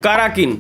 কারাকিন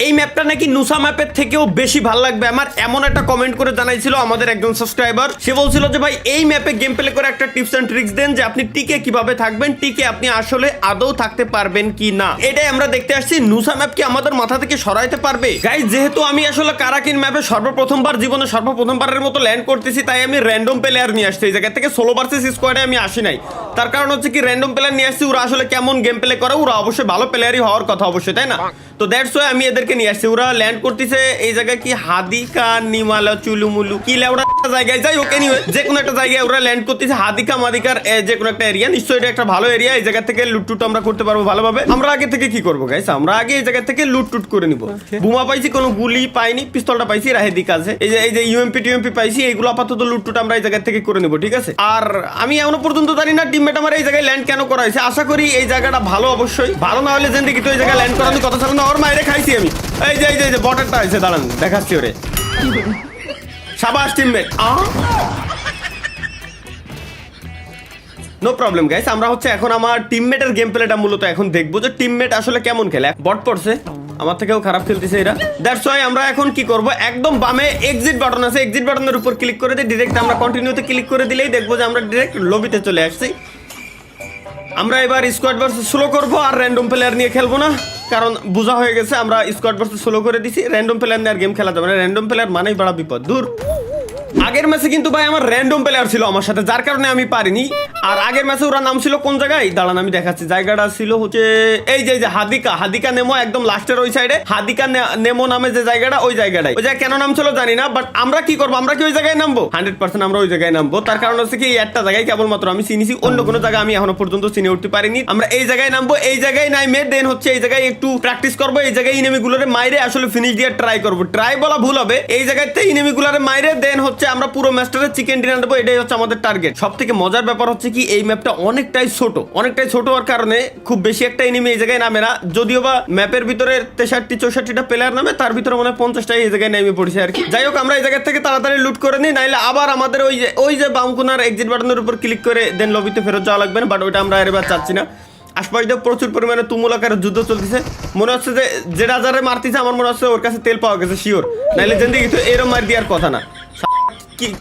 এই ম্যাপটা নাকি নুসা ম্যাপের থেকেও বেশি ভালো লাগবে আমার, এমন একটা কমেন্ট করে জানাইছিল আমাদের একজন সাবস্ক্রাইবার। সে বলছিল যে ভাই এই ম্যাপে গেম প্লে করে একটা টিপস এন্ড ট্রিক্স দেন যে আপনি টিকে কিভাবে থাকবেন, টিকে আপনি আসলে আদৌ থাকতে পারবেন কি না। এটাই আমরা দেখতে আসছি, নুসা ম্যাপ কি আমাদের মাথা থেকে সরাইতে পারবে। গাইস যেহেতু আমি আসলে কারাকিন ম্যাপে সর্বপ্রথমবারের মতো ল্যান্ড করতেছি, তাই আমি র্যান্ডম প্লেয়ার নিয়ে আসছি এই জায়গা থেকে। সোলো ভার্সেস স্কোয়াডে আমি আসি নাই, তার কারণ হচ্ছে কি র্যান্ডম প্লেয়ার নিয়ে আসছি। ওরা আসলে কেমন গেম প্লে করে, ওরা অবশ্যই ভালো প্লেয়ারই হওয়ার কথা অবশ্যই, তাই না? তো দ্যাটস ওয়াই আমি এদেরকে নিয়ে আসছি। ওরা ল্যান্ড করতেছে এই জায়গায় কি হাদিকা নিমালা চুলুমুলু কি লেওড়া জায়গায়, যাই ওকে নিয়ে যে কোনো একটা জায়গায় ওরা ল্যান্ড করতেছে। হাদিকা মাদিকার যে কোনো একটা এরিয়া, নিশ্চয়ই এটা একটা ভালো এরিয়া। এই জায়গা থেকে লুটটুট আমরা করতে পারবো ভালোভাবে। আমরা আগে থেকে কি করবো গাইস, আমরা আগে এই জায়গা থেকে লুটটুট করে নিবো। বোমা পাইছি, কোনো গুলি পাইনি, পিস্তলটা পাইছি, রাহেদিক আছে, এই যে ইউএমপি টিএমপি পাইছি, এইগুলো আপাতত লুটটুট আমরা এই জায়গা থেকে করে নিবো, ঠিক আছে? আর আমি এখনো পর্যন্ত জানি না টিমমেট আমার এই জায়গায় ল্যান্ড কেন করা হয়েছে। আশা করি এই জায়গাটা ভালো, অবশ্যই ভালো না হলে জিন্দেগি তো এই জায়গায় ল্যান্ড করানোর কথা ছিল না। ওর মাইরে খাইছি আমি। এই যে বটারটা আছে, দাঁড়ান দেখাচ্ছি ওরে। সাবাস টিমমেট, নো প্রবলেম গাইস। আমরা হচ্ছে এখন আমার টিমমেটের গেম প্লেটা মূলত এখন দেখবো যে টিমমেট আসলে কেমন খেলে। বট পড়ছে, আমার থেকেও খারাপ খেলতেছে এরা। দ্যাটস ওয়াই আমরা এখন কি করব, একদম বামে এক্সিট বাটন আছে, এক্সিট বাটনের উপর ক্লিক করে দিই। ডিরেক্ট আমরা কন্টিনিউতে ক্লিক করে দিলেই দেখবো যে আমরা ডিরেক্ট লবিতে চলে আসছি। আমরা এবার স্কোয়াড ভার্সেস স্লো করবো, আর র্যান্ডম প্লেয়ার নিয়ে খেলবো না, কারণ বোঝা হয়ে গেছে আমরা স্কোয়াড ভার্সেস স্লো করে দিছি। র্যান্ডম প্লেয়ার নিয়ে আর গেম খেলা যাবে না, র্যান্ডম প্লেয়ার মানেই বড় বিপদ। দূর। আগের ম্যাচে কিন্তু ভাই আমার র্যান্ডম প্লেয়ার ছিল আমার সাথে, যার কারণে আমি পারিনি। আর আগের ম্যাচে ওরা নাম ছিল কোন জায়গায়, দাঁড়ান আমি দেখাচ্ছি। জায়গাটা ছিল হচ্ছে এই যে হাদিকা নেমো, একদম লাস্টের ওই সাইডে হাদিকা নেমো নামে যে জায়গাটা, ওই জায়গাটাই। ওই জায়গায় কেন নাম ছিল জানি না, বাট আমরা কি করবো, আমরা কি ওই জায়গায় নামবো? 100% আমরা ওই জায়গায় নামবো। তার কারণ হচ্ছে কি একটা জায়গায় কেবলমাত্র আমি চিনিছি, অন্য কোনো জায়গা আমি এখনো পর্যন্ত চিনে উঠতে পারিনি। আমরা এই জায়গায় নামবো, এই জায়গায় নামে দেন হচ্ছে এই জায়গায় একটু প্র্যাকটিস করবো। এই জায়গায় ইনেমিগুলোরে মাইরে আসলে ফিনিশ দিয়ে ট্রাই করবো। ট্রাই বলা ভুল হবে, এই জায়গাতে ইনেমিগুলোরে মাইরে দেন হচ্ছে আমরা পুরো ম্যাচটারে চিকেন ডিনার দেবো। এটাই হচ্ছে আমাদের টার্গেট। সব থেকে মজার ব্যাপার হচ্ছে কি এই ম্যাপটা অনেকটাই ছোট হওয়ার কারণে খুব বেশি একটা এনিমি এই জায়গায় নামে না। যদিও বা ম্যাপের ভিতরে 63-64টা প্লেয়ার নামে, তার ভিতরে মনে হয় 50টাই এই জায়গায় নেমে পড়েছে আর কি। যাই হোক আমরা এই জায়গা থেকে তাড়াতাড়ি লুট করে নিই, নাইলে আবার আমাদের ওই যে বামকুনার এক্সিট বাটনের উপর ক্লিক করে দেন লবিতে ফেরত যাওয়া লাগবে না। বাট ওইটা আমরা এবার চাচ্ছি না। আশপাশ দিয়ে প্রচুর পরিমাণে তুমুল আকারের যুদ্ধ চলতেছে। মনে হচ্ছে যে যেটা যারে মারতেছে আমার মনে হচ্ছে ওর কাছে তেল পাওয়া গেছে শিওর, নাইলে জিন্দেগি তো এরম মার দেওয়ার কথা না।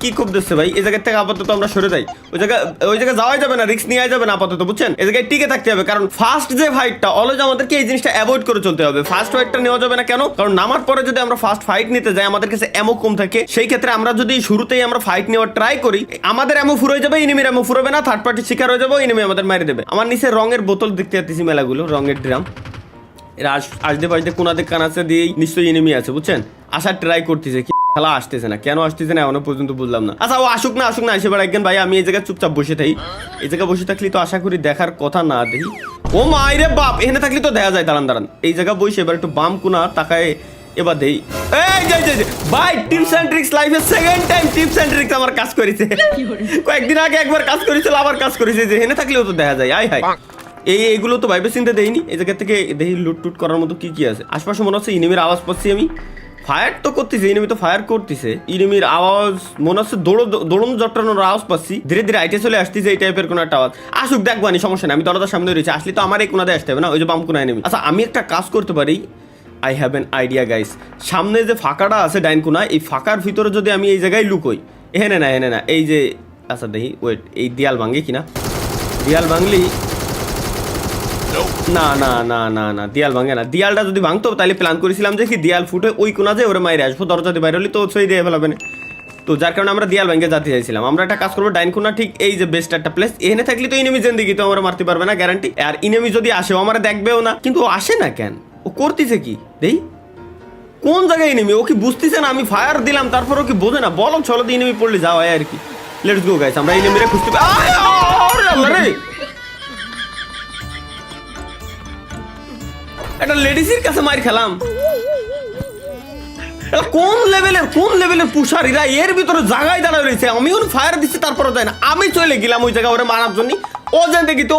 কি খুব দিচ্ছে ভাই, এই জায়গা থেকে আপাতত আমরা সরে যাই। ওই জায়গায় যাওয়াই যাবে না, রিস্ক নেওয়া যাবে না আপাতত, বুঝছেন? এই জায়গায় টিকে থাকতে হবে, কারণ ফার্স্ট যে ফাইটটা অলওয়েজ আমাদেরকে এই জিনিসটা অ্যাভয়েড করে চলতে হবে। ফার্স্ট ফাইটটা নেওয়া যাবে না কেন, কারণ নামার পরে যদি আমরা ফার্স্ট ফাইট নিতে যাই আমাদের কাছে এমো কম থাকে। সেই ক্ষেত্রে আমরা যদি শুরুতেই আমরা ফাইট নেওয়ার ট্রাই করি, আমাদের এমো ফুরোয় যাবে, ইনিমির এমো ফুরোবে না, থার্ড পার্টি শিকার হয়ে যাবো, ইনিমি আমাদের মেরে দেবে। আমার নিচে রঙের বোতল দেখতে পাচ্ছি, মেলাগুলো রঙের ড্রাম। এরা আসতে পাশতে কোনাতে কানাচে দিয়েই নিশ্চয়ই ইনিমি আছে, বুঝছেন? আসার ট্রাই করতেছে, খেলা আসতেছে না, কেন আসতেছে না এখনো পর্যন্ত বুঝলাম না। আচ্ছা ও আসুক না এসে বেড়াইকেন ভাই, আমি এই জায়গায় চুপচাপ বসে থাকি। এই জায়গায় বসে থাকলে তো আশা করি দেখার কথা না দেখি। ও মাইরে বাপ, এখানে থাকলে তো দেখা যায়। দাঁড়ান এই জায়গায় বসে এবার একটু বাম কোনা তাকায় এবার দেই। এই যে ভাই টিপস এন্ড ট্রিক্স লাইফে second time tips and tricks আমার কাজ করেছে। কয়েকদিন আগে একবার কাজ করেছিল, আবার কাজ করেছে, যে এখানে থাকলেও তো দেখা যায়। আয় হাই, এইগুলো তো ভাইবে চিন্তা দেয়নি। এই জায়গা থেকে দেখি লুট করার মতো কি আছে আশপাশে। মনে হচ্ছে ইনিমির আওয়াজ পাচ্ছি আমি, ফায়ার তো করতেছে, ইনিমি তো ফায়ার করতেছে। ইনিমির আওয়াজ মনে হচ্ছে দৌড়ন জটানোর আওয়াজ পাচ্ছি। ধীরে ধীরে আইটে চলে আসতেছে, এই টাইপের কোনো একটা আওয়াজ। আসুক দেখবানি, সমস্যা নেই, আমি দরজার সামনে রয়েছি। আসলে তো আমার এই কোনাতে আসতে হবে না, ওই যে বাম কোনায় নেমি। আচ্ছা আমি একটা কাজ করতে পারি, I have an idea guys. সামনে যে ফাঁকাটা আছে ডাইন কোনা, এই ফাঁকার ভিতরে যদি আমি এই জায়গায় লুকোই, এখানে না এই যে, আচ্ছা দেখি ওয়েট, এই দেয়াল ভাঙে কিনা। দেয়াল ভাঙলি না দেয়াল ভাঙে না। দেয়ালটা যদি ভাঙতো তাহলে প্ল্যান করেছিলাম যে কি দেয়াল ফুটে ওই কোনা যে ওরে মাইরে আসবো, দরজা দিয়ে বাইরে হলে তো সেই দিয়ে ফেলাবে না। তো যার কারণে আমরা দেয়াল ভাঙে যেতে চাইছিলাম। আমরা একটা কাজ করবো, ডাইন কোনা ঠিক এই যে বেস্ট একটা প্লেস, এখানে থাকলে তো ইনিমি জিন্দেগি তো আমরা মারতে পারবে না গ্যারান্টি। আর ইনিমি যদি আসেও আমরা দেখবেও না, কিন্তু ও আসে না কেন, ও করতেছে কি দেই, কোন জায়গায় ইনিমি, ও কি বুঝতেছে না? আমি ফায়ার দিলাম তারপর ও কি বোঝে না? বলো চলো দিয়ে ইনিমি পড়লে যাও আর কি। লেটস গো গাইস, আমরা ইনিমিরে খুঁজতে পারি। একটা লেডিসের কাছে মার খেলাম, কোন লেভেলের পুষার এরা, এর ভিতরে জায়গায় দাঁড়ায় রয়েছে। আমি ওর ফায়ার দিচ্ছি তারপরও যায় না, আমি চলে গেলাম ওই জায়গায় ওরা মারার জন্য। ও যেন দেখি তো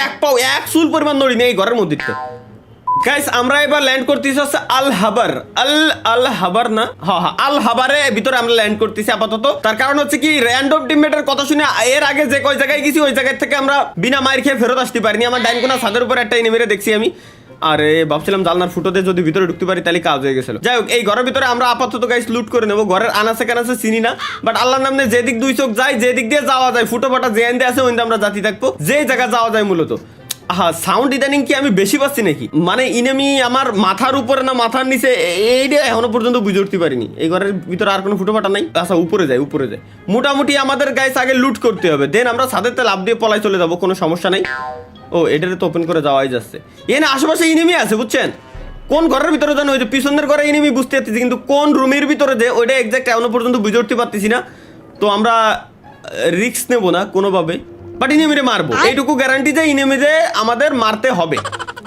এক পাও এক চুল পরিমাণ নড়ি নেই ঘরের মধ্যে। গাইস আমরা এবার ল্যান্ড করতেছি হচ্ছে আল হাবার না, আল হাবারে ভিতরে আমরা ল্যান্ড করতেছি আপাতত। তার কারণ হচ্ছে কি র্যান্ডম টিমমেটের কথা শুনে এর আগে যে কয় জায়গায় গেছি ওই জায়গা থেকে আমরা বিনা মার খেয়ে ফেরত আসতে পারিনি। আমার ডাইন কোনা ছাদের উপর একটা এনিমিরে দেখছি আমি, আরে ভাবছিলাম জানলার ফুটো দিয়ে যদি ভিতরে ঢুকতে পারি তাহলে কাজ হয়ে গেছিল। যাই হোক, এই ঘরের ভিতরে আমরা আপাতত গাইস লুট করে নেবো। ঘরের আনাচে কানাচে চিনি না, বাট আল্লাহর নামে যেদিক দুই চোখ যায়, যেদিক দিয়ে যাওয়া যায়, ফুটো ফাটা যে এন্ডে আছে ওইন্দে আমরা জাতি থাকবো, যে জায়গা যাওয়া যায় মূলত। হ্যাঁ, সাউন্ড ইদানিং কি আমি বেশি পাচ্ছি নাকি? মানে ইনেমি আমার মাথার উপরে না মাথার নিচে, এইটা এখনো পর্যন্ত বুঝে উঠতে পারিনি। এই ঘরের ভিতরে আর কোনো ফুটো ফাটা নাই। আচ্ছা, উপরে যায়, উপরে যায়। মোটামুটি আমাদের গাইস আগে লুট করতে হবে, দেন আমরা ছাদেতে লাভ দিয়ে পলাই চলে যাবো, কোনো সমস্যা নাই। ও, এটাতে তো ওপেন করে যাওয়াই যাচ্ছে। এখানে আশেপাশে ইনিমি আছে বুঝছেন। কোন ঘরের ভিতরে জানো, ওই যে পিছনের ঘরে ইনিমি বুঝতে পারতেছি, কিন্তু কোন রুমের ভিতরে যে ওইটা এক্সাক্ট এখনো পর্যন্ত বুঝে উঠতে পারতেছি না। তো আমরা রিস্ক নেবো না কোনোভাবে, বাট ইনিমিরে মারবো, এইটুকু গ্যারান্টি যে ইনিমিরে আমাদের মারতে হবে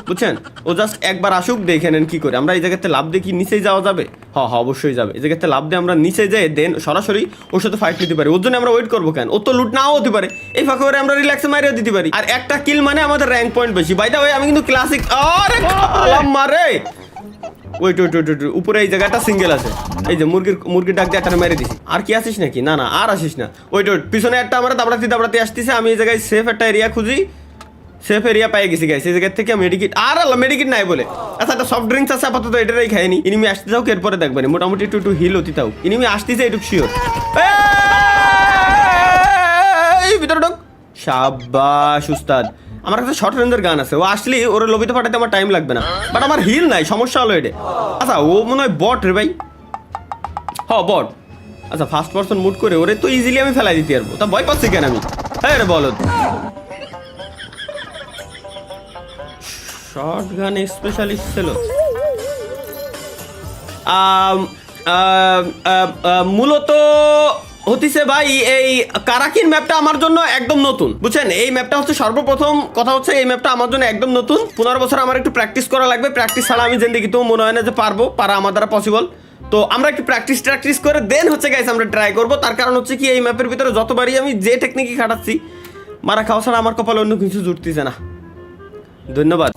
বুঝছেন। ও জাস্ট একবার আসুক, দেখে নেন কি করে। আমরা এই জায়গাতে লাভ দিয়ে কি নিচেই যাওয়া যাবে? হ্যাঁ, অবশ্যই যাবে। এই জায়গাতে লাভ দিয়ে আমরা নিচে যাই, দেন সরাসরি ওর সাথে ফাইট নিতে পারি। ওর জন্য আমরা ওয়েট করবো কেন? ও তো লুট নাও হতে পারে, এই ফাঁকে করে আমরা রিল্যাক্সে মারিয়ে দিতে পারি। আর একটা কিল মানে আমাদের র্যাঙ্ক পয়েন্ট বেশি। বাই দা ওয়ে, আমি কিন্তু ক্লাসিক। আরে মারে ওয়েট, উপরে এই জায়গাটা সিঙ্গেল আছে। এই যে মুরগির ডাক দিয়ে একটা মেরে দিছি। আর কি আসিস নাকি? না, আর আসিস না। ওয়েট, পিছনে একটা আমরা দাবড়াতে আসতেছে। আমি এই জায়গায় সেফ একটা এরিয়া খুঁজি। সেফ এরিয়া পেয়ে গেছি গাইস। এই জায়গা থেকে মেডিকিট, আর আল্লাহ মেডিকিট নাই বলে। আচ্ছা, একটা সফট ড্রিঙ্কস আছে, আপাতত এটাই খাইনি। ইনিমি আসতে যাও, এরপরে দেখবেন মোটামুটি একটু হিল হতে থাও। ইনিমি আসতেছে, এটুকু শিওর। এই ভিতরে ঢোক। শাবাশ উস্তাদ। আমার কাছে শর্ট রেঞ্জের গান আছে, ও আসলে ওর লবিতে পাঠাতে আমার টাইম লাগবে না, বাট আমার হিল নাই, সমস্যা হলো এটা। আচ্ছা, ও মনে হয় বট রে ভাই। হ্যাঁ, বট। আচ্ছা, ফার্স্ট পার্সন মুড করে ওরে তো ইজিলি আমি ফেলাই দিতে পারবো, তা ভয় পাচ্ছি কেন আমি? হ্যাঁ রে, বলো। শর্ট গান স্পেশালিস্ট ছিল। মূলত হতিছে ভাই, এই কারাকিন ম্যাপটা আমার জন্য একদম নতুন বুঝছেন। এই ম্যাপটা হচ্ছে সর্বপ্রথম কথা হচ্ছে, এই ম্যাপটা আমার জন্য একদম নতুন। 15 বছর আমার একটু প্র্যাকটিস করা লাগবে। প্র্যাকটিস ছাড়া আমি জিন্দেগিতেও মনে হয় না যে পারা আমার দ্বারা পসিবল। তো আমরা একটু প্র্যাকটিস করে দেন হচ্ছে গাইস আমরা ট্রাই করবো। তার কারণ হচ্ছে কি, এই ম্যাপের ভিতরে যতবারই আমি যে টেকনিকই খাটাচ্ছি, মারা খাওয়া ছাড়া আমার কপালে অন্য কিছু জুটতেছে না। ধন্যবাদ।